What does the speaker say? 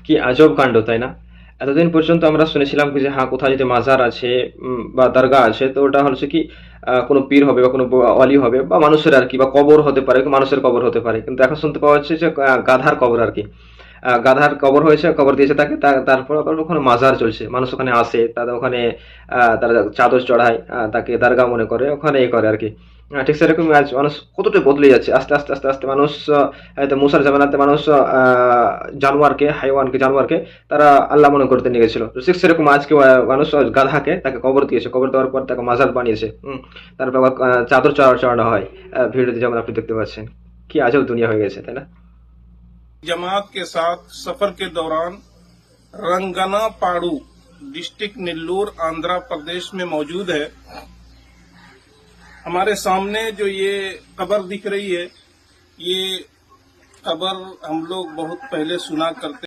কি আজব কাণ্ড, তাই না? এতদিন পর্যন্ত আমরা শুনেছিলাম কি যে হ্যাঁ, কোথাও যদি মাজার আছে বা দরগা আছে, তো ওটা হচ্ছে কি কোনো পীর হবে বা কোনো অলি হবে বা মানুষের আর কি, বা কবর হতে পারে, মানুষের কবর হতে পারে। কিন্তু এখন শুনতে পাওয়া যাচ্ছে যে গাধার কবর আর কি। গাধার কবর হয়েছে, কবর দিয়েছে তাকে, তারপর আবার ওখানে মাজার চলছে, মানুষ ওখানে আসে, তাদের ওখানে তারা চাদর চড়ায়, তাকে দরগা মনে করে, ওখানে এ করে আর কি। ঠিক সেরকম আজ মানুষ কতটা বদলে যাচ্ছে, আস্তে আস্তে আস্তে আস্তে মানুষ হয়তো মুসার জামানাতে মানুষ জানোয়ারকে, হাইওয়ানকে, জানোয়ারকে তারা আল্লাহ মনে করতে নিয়ে গেছিল। তো ঠিক সেরকম আজকে মানুষ গাধাকে তাকে কবর দিয়েছে, কবর দেওয়ার পর তাকে মাজার বানিয়েছে। তারপর আবার চাদর চড়ানো হয়। ভিডিওতে যেমন আপনি দেখতে পাচ্ছেন। কি আজব দুনিয়া হয়ে গেছে, তাই না? जमात के साथ सफर के दौरान रंगना पाड़ू डिस्ट्रिक्ट नेल्लोर आंध्र प्रदेश में मौजूद है। हमारे सामने जो ये कब्र दिख रही है, ये कब्र हम लोग बहुत पहले सुना करते